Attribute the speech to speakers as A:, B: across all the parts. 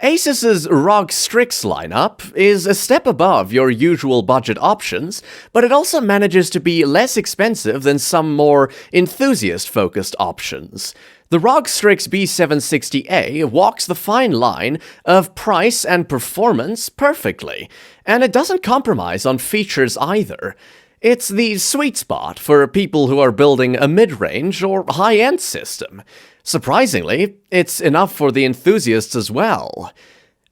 A: ASUS's ROG Strix lineup is a step above your usual budget options, but it also manages to be less expensive than some more enthusiast-focused options. The ROG Strix B760-A walks the fine line of price and performance perfectly, and it doesn't compromise on features either. It's the sweet spot for people who are building a mid-range or high-end system. Surprisingly, it's enough for the enthusiasts as well.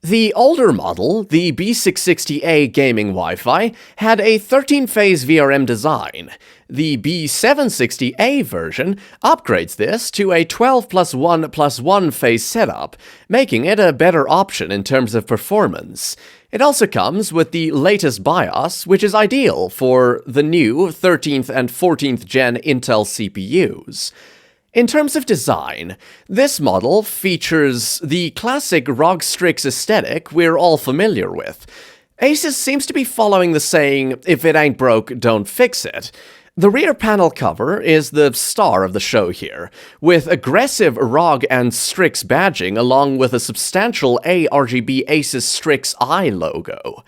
A: The older model, the B660A gaming Wi-Fi, had a 13-phase VRM design. The B760A version upgrades this to a 12 plus 1 plus 1 phase setup, making it a better option in terms of performance. It also comes with the latest BIOS, which is ideal for the new 13th and 14th gen Intel CPUs. In terms of design, this model features the classic ROG Strix aesthetic we're all familiar with. ASUS seems to be following the saying, "If it ain't broke, don't fix it." The rear panel cover is the star of the show here, with aggressive ROG and Strix badging along with a substantial ARGB ASUS Strix I logo.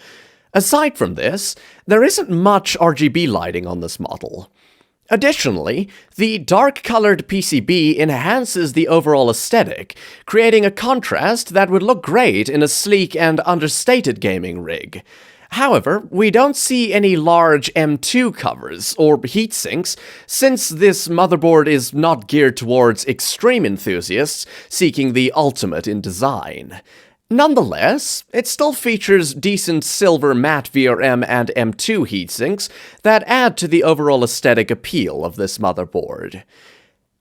A: Aside from this, there isn't much RGB lighting on this model. Additionally, the dark-colored PCB enhances the overall aesthetic, creating a contrast that would look great in a sleek and understated gaming rig. However, we don't see any large M2 covers or heatsinks, since this motherboard is not geared towards extreme enthusiasts seeking the ultimate in design. Nonetheless, it still features decent silver matte VRM and M2 heatsinks that add to the overall aesthetic appeal of this motherboard.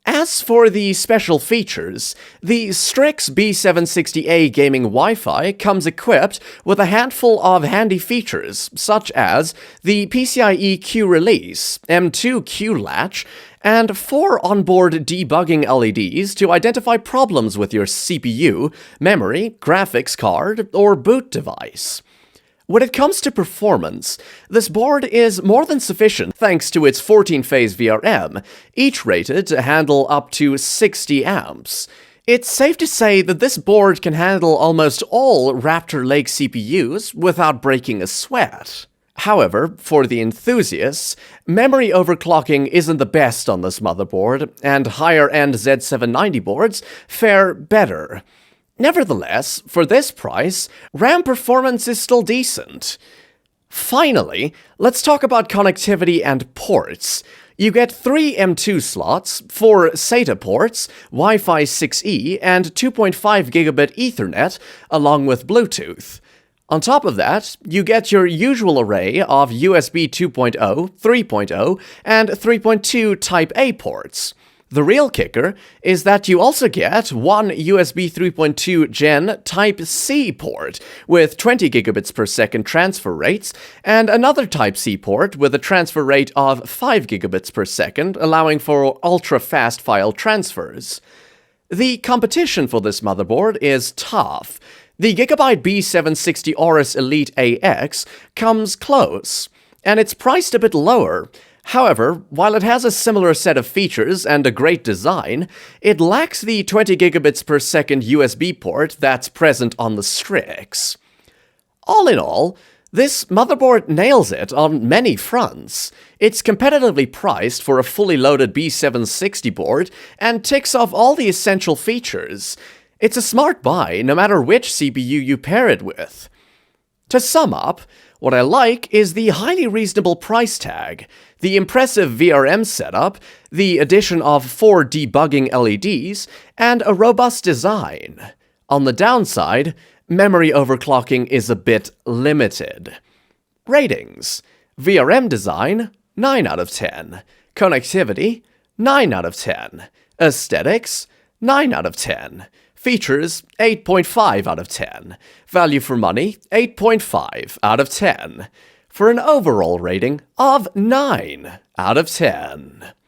A: As for the special features, the Strix B760A gaming Wi-Fi comes equipped with a handful of handy features, such as the PCIe Q release, M2 Q latch, and 4 onboard debugging LEDs to identify problems with your CPU, memory, graphics card, or boot device. When it comes to performance, this board is more than sufficient thanks to its 14-phase VRM, each rated to handle up to 60 amps. It's safe to say that this board can handle almost all Raptor Lake CPUs without breaking a sweat. However, for the enthusiasts, memory overclocking isn't the best on this motherboard, and higher-end Z790 boards fare better. Nevertheless, for this price, RAM performance is still decent. Finally, let's talk about connectivity and ports. You get 3 M2 slots, 4 SATA ports, Wi-Fi 6E, and 2.5 gigabit Ethernet, along with Bluetooth. On top of that, you get your usual array of USB 2.0, 3.0, and 3.2 Type-A ports. The real kicker is that you also get one USB 3.2 Gen Type-C port with 20 gigabits per second transfer rates, and another Type-C port with a transfer rate of 5 gigabits per second, allowing for ultra-fast file transfers. The competition for this motherboard is tough. The Gigabyte B760 Aorus Elite AX comes close, and it's priced a bit lower. However, while it has a similar set of features and a great design, it lacks the 20 gigabits per second USB port that's present on the Strix. All in all, this motherboard nails it on many fronts. It's competitively priced for a fully loaded B760 board and ticks off all the essential features. It's a smart buy no matter which CPU you pair it with. To sum up, what I like is the highly reasonable price tag, the impressive VRM setup, the addition of 4 debugging LEDs, and a robust design. On the downside, memory overclocking is a bit limited. Ratings: VRM design, 9 out of 10. Connectivity, 9 out of 10. Aesthetics, 9 out of 10. Features, 8.5 out of 10. Value for money, 8.5 out of 10. For an overall rating of 9 out of 10.